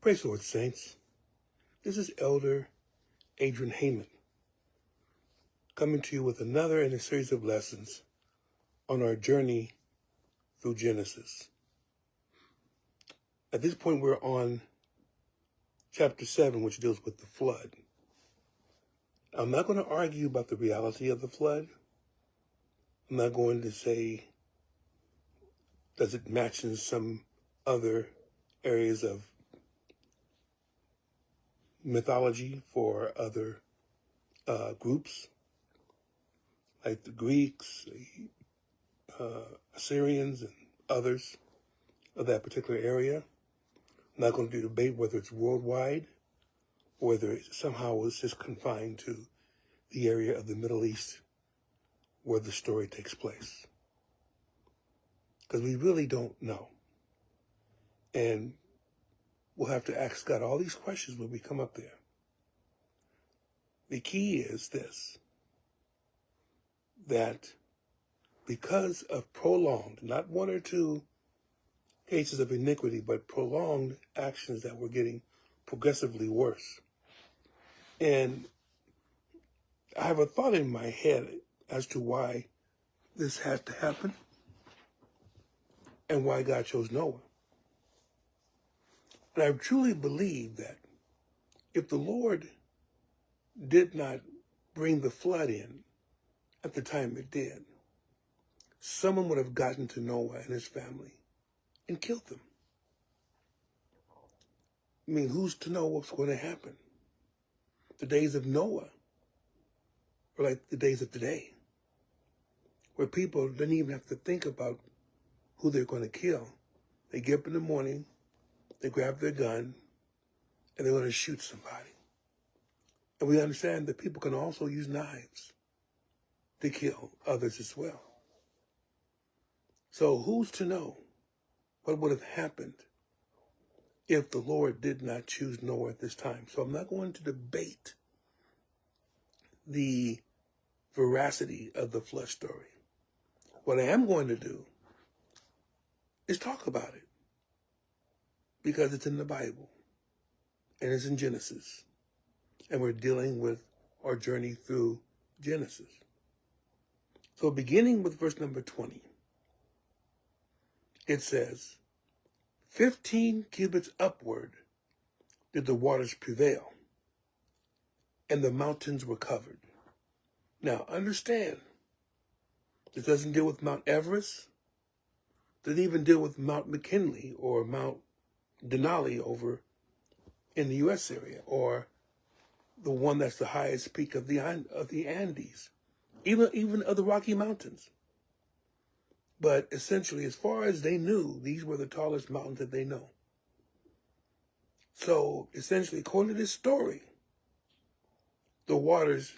Praise the Lord, saints. This is Elder Adrian Heyman coming to you with another in a series of lessons on our journey through Genesis. At this point, we're on chapter 7, which deals with the flood. I'm not going to argue about the reality of the flood. I'm not going to say, does it match in some other areas of mythology for other groups, like the Greeks, the Assyrians, and others of that particular area. I'm not going to debate whether it's worldwide or whether it somehow was just confined to the area of the Middle East where the story takes place. Because we really don't know. And we'll have to ask God all these questions when we come up there. The key is this, that because of prolonged, not one or two cases of iniquity, but prolonged actions that were getting progressively worse. And I have a thought in my head as to why this had to happen and why God chose Noah. And I truly believe that if the Lord did not bring the flood in at the time it did, someone would have gotten to Noah and his family and killed them. I mean, who's to know what's going to happen? The days of Noah are like the days of today, where people didn't even have to think about who they're going to kill. They get up in the morning, they grab their gun, and they're going to shoot somebody. And we understand that people can also use knives to kill others as well. So who's to know what would have happened if the Lord did not choose Noah at this time? So I'm not going to debate the veracity of the flood story. What I am going to do is talk about it because it's in the Bible and it's in Genesis, and we're dealing with our journey through Genesis. So beginning with verse number 20, it says, 15 cubits upward did the waters prevail, and the mountains were covered. Now understand, this doesn't deal with Mount Everest. It doesn't even deal with Mount McKinley or Mount Denali over in the U.S. area, or the one that's the highest peak of the Andes, even of the Rocky Mountains. But essentially, as far as they knew, these were the tallest mountains that they know. So essentially, according to this story, the waters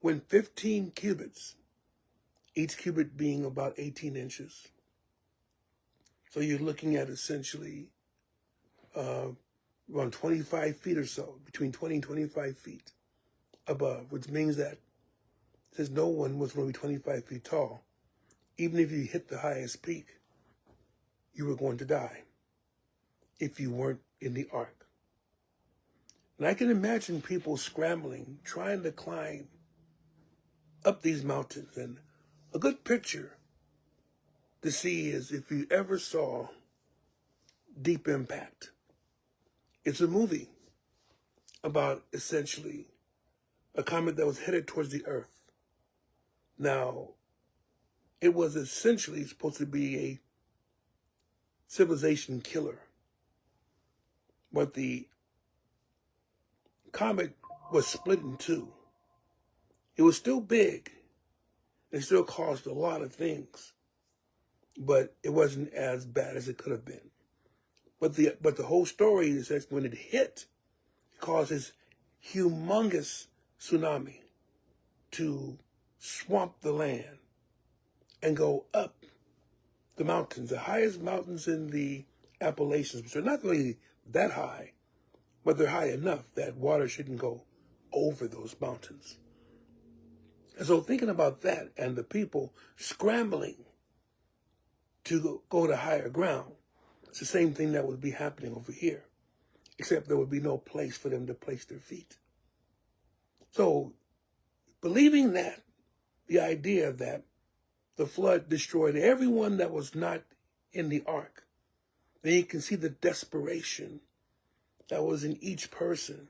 went 15 cubits, each cubit being about 18 inches. So you're looking at essentially around 25 feet or so, between 20 and 25 feet above, which means that since no one was going to be 25 feet tall, even if you hit the highest peak, you were going to die if you weren't in the ark. And I can imagine people scrambling, trying to climb up these mountains. And a good picture to see is if you ever saw Deep Impact. It's a movie about essentially a comet that was headed towards the Earth. Now, it was essentially supposed to be a civilization killer. But the comet was split in two. It was still big. It still caused a lot of things. But it wasn't as bad as it could have been. But the whole story is that when it hit, it caused this humongous tsunami to swamp the land and go up the mountains, the highest mountains in the Appalachians, which are not really that high, but they're high enough that water shouldn't go over those mountains. And so thinking about that and the people scrambling to go to higher ground, it's the same thing that would be happening over here. except there would be no place for them to place their feet. So, believing that, the idea that the flood destroyed everyone that was not in the ark, then you can see the desperation that was in each person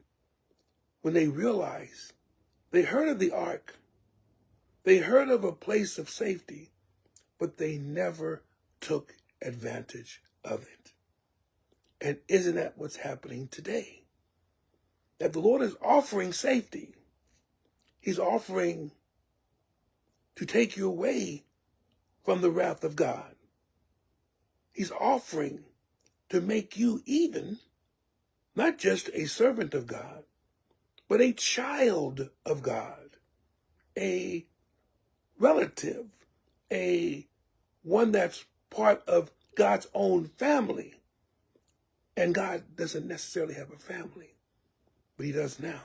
when they realized they heard of the ark, they heard of a place of safety, but they never took advantage of it. And isn't that what's happening today? That the Lord is offering safety. He's offering to take you away from the wrath of God. He's offering to make you even, not just a servant of God, but a child of God, a relative, a one that's part of God's own family. And God doesn't necessarily have a family, but he does now.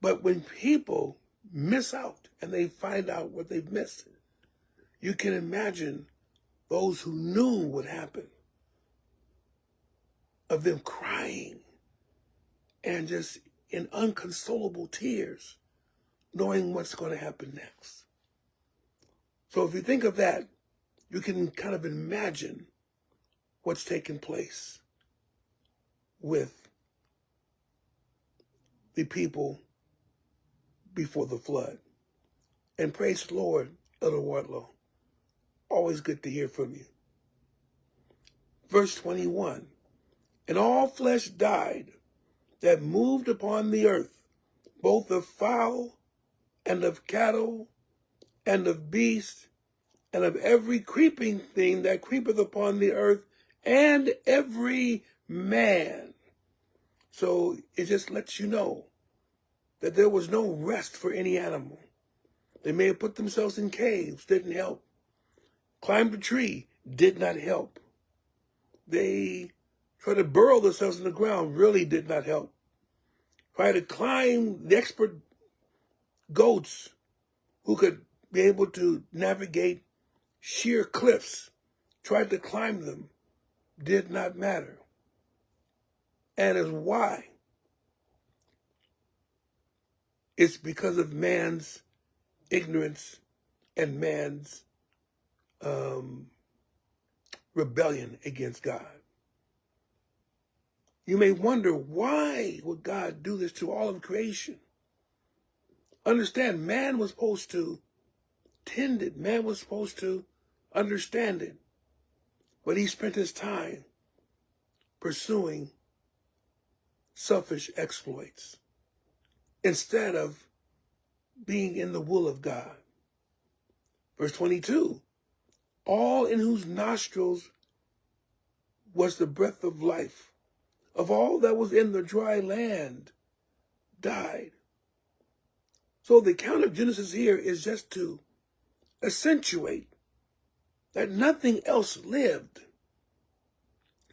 But when people miss out and they find out what they've missed, you can imagine those who knew what happened, of them crying and just in unconsolable tears, knowing what's going to happen next. So if you think of that, you can kind of imagine what's taking place with the people before the flood. And praise the Lord, Elder Wardlow. Always good to hear from you. Verse 21, and all flesh died that moved upon the earth, both of fowl and of cattle and of beasts and of every creeping thing that creepeth upon the earth, and every man. So it just lets you know that there was no rest for any animal. They may have put themselves in caves, didn't help. Climbed a tree, did not help. They tried to burrow themselves in the ground, really did not help. Tried to climb, the expert goats who could be able to navigate sheer cliffs, tried to climb them, did not matter. And as why? It's because of man's ignorance and man's rebellion against God. You may wonder, why would God do this to all of creation? Understand, man was supposed to tend it. Man was supposed to understand it. But he spent his time pursuing selfish exploits instead of being in the will of God. Verse 22, all in whose nostrils was the breath of life, of all that was in the dry land, died. So the account of Genesis here is just to accentuate that nothing else lived.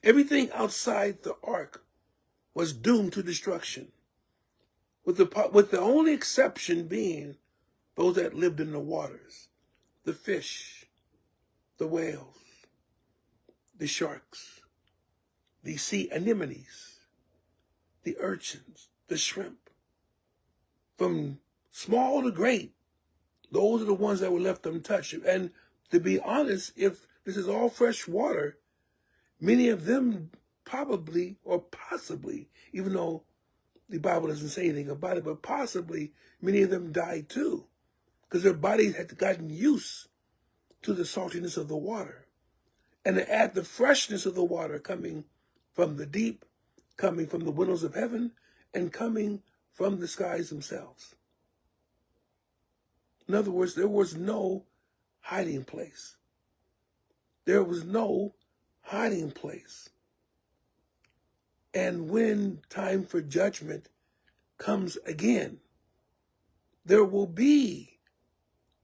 Everything outside the ark was doomed to destruction, with the only exception being those that lived in the waters, the fish, the whales, the sharks, the sea anemones, the urchins, the shrimp. From small to great, those are the ones that were left untouched. And to be honest, if this is all fresh water, many of them probably or possibly, even though the Bible doesn't say anything about it, but possibly many of them died too, because their bodies had gotten used to the saltiness of the water. And to add the freshness of the water coming from the deep, coming from the windows of heaven, and coming from the skies themselves. In other words, there was no hiding place. There was no hiding place. And when time for judgment comes again, there will be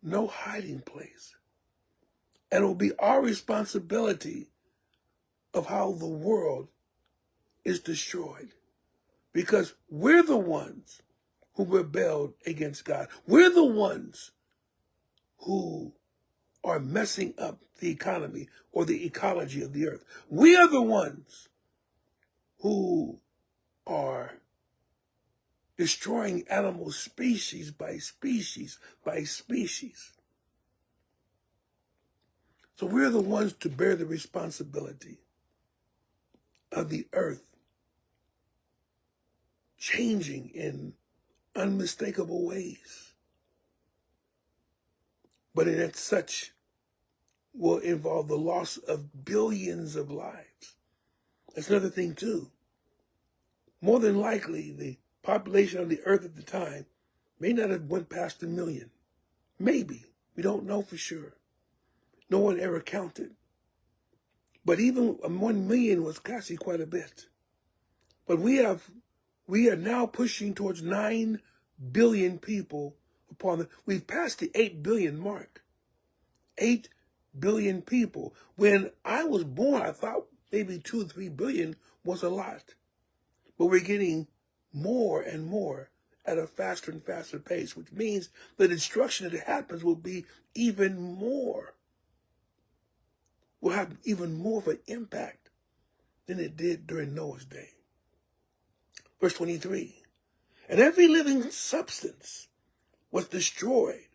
no hiding place. And it will be our responsibility of how the world is destroyed. Because we're the ones who rebelled against God. We're the ones who are messing up the economy or the ecology of the earth. We are the ones who are destroying animal species by species by species. So we're the ones to bear the responsibility of the earth changing in unmistakable ways. But in such will involve the loss of billions of lives. That's another thing too. More than likely, the population of the earth at the time may not have went past 1 million. Maybe. We don't know for sure. No one ever counted. But even 1 million was actually quite a bit. But we are now pushing towards 9 billion people we've passed the 8 billion mark. 8 billion people. When I was born, I thought maybe 2 or 3 billion was a lot. But we're getting more and more at a faster and faster pace, which means the destruction that happens will be even more. Will have even more of an impact than it did during Noah's day. Verse 23, and every living substance was destroyed,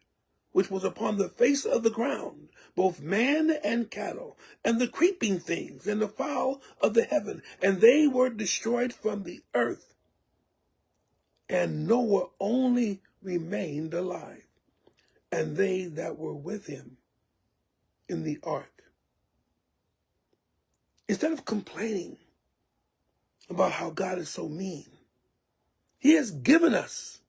which was upon the face of the ground, both man and cattle, and the creeping things, and the fowl of the heaven, and they were destroyed from the earth. And Noah only remained alive, and they that were with him in the ark. Instead of complaining about how God is so mean, he has given us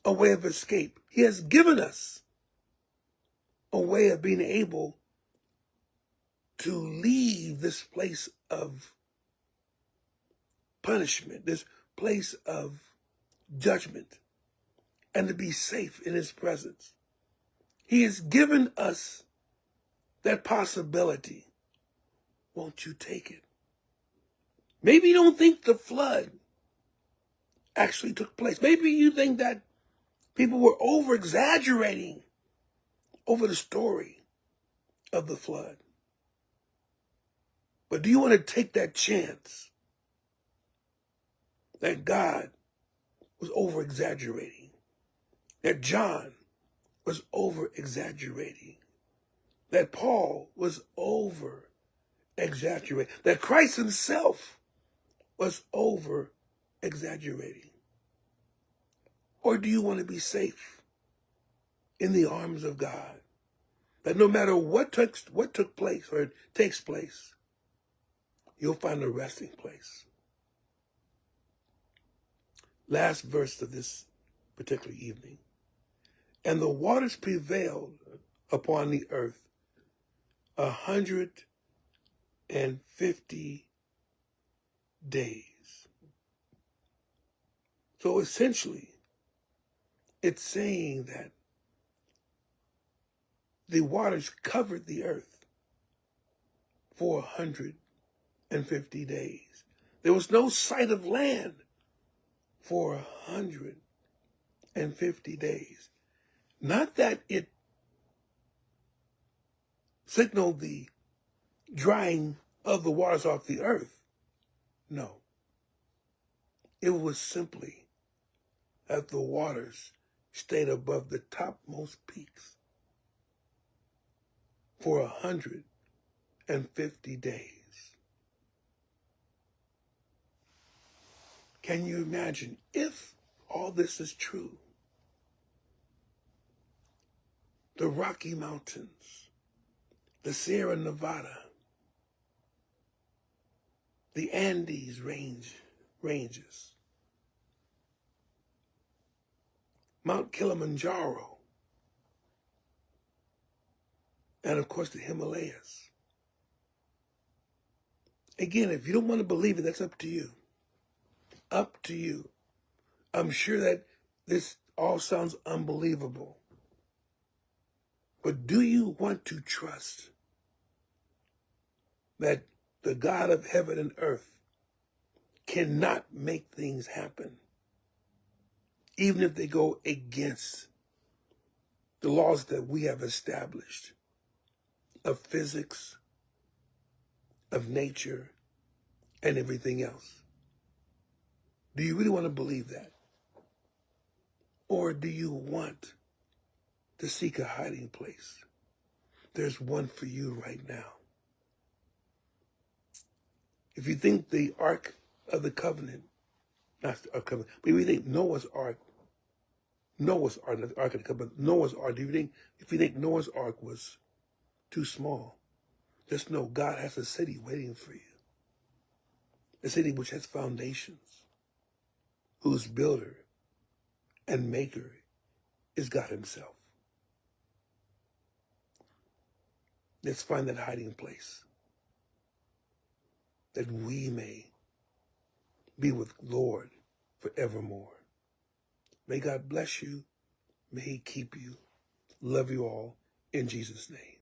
a way of escape. He has given us a way of being able to leave this place of punishment, this place of judgment, and to be safe in his presence. He has given us that possibility. Won't you take it? Maybe you don't think the flood actually took place. Maybe you think that people were over-exaggerating over the story of the flood. But do you want to take that chance that God was over-exaggerating, that John was over-exaggerating, that Paul was over-exaggerating, that Christ himself was over-exaggerating? Or do you want to be safe in the arms of God, that no matter what took place or takes place, you'll find a resting place? Last verse of this particular evening. And the waters prevailed upon the earth 150 days. So essentially, it's saying that the waters covered the earth for 150 days. There was no sight of land for 150 days. Not that it signaled the drying of the waters off the earth. No. It was simply that the waters stayed above the topmost peaks for 150 days. Can you imagine if all this is true? The Rocky Mountains, the Sierra Nevada, the Andes ranges, Mount Kilimanjaro, and of course the Himalayas. Again, if you don't want to believe it, that's up to you. Up to you. I'm sure that this all sounds unbelievable. But do you want to trust that the God of heaven and earth cannot make things happen, even if they go against the laws that we have established of physics, of nature, and everything else. Do you really want to believe that? Or do you want to seek a hiding place? There's one for you right now. If you think the Ark of the Covenant, not the Ark of the Covenant, but if you think Noah's Ark, not the Ark of the Covenant, Noah's Ark, if you think Noah's Ark was too small, just know God has a city waiting for you. A city which has foundations, whose builder and maker is God himself. Let's find that hiding place, that we may be with Lord forevermore. May God bless you. May he keep you. Love you all in Jesus' name.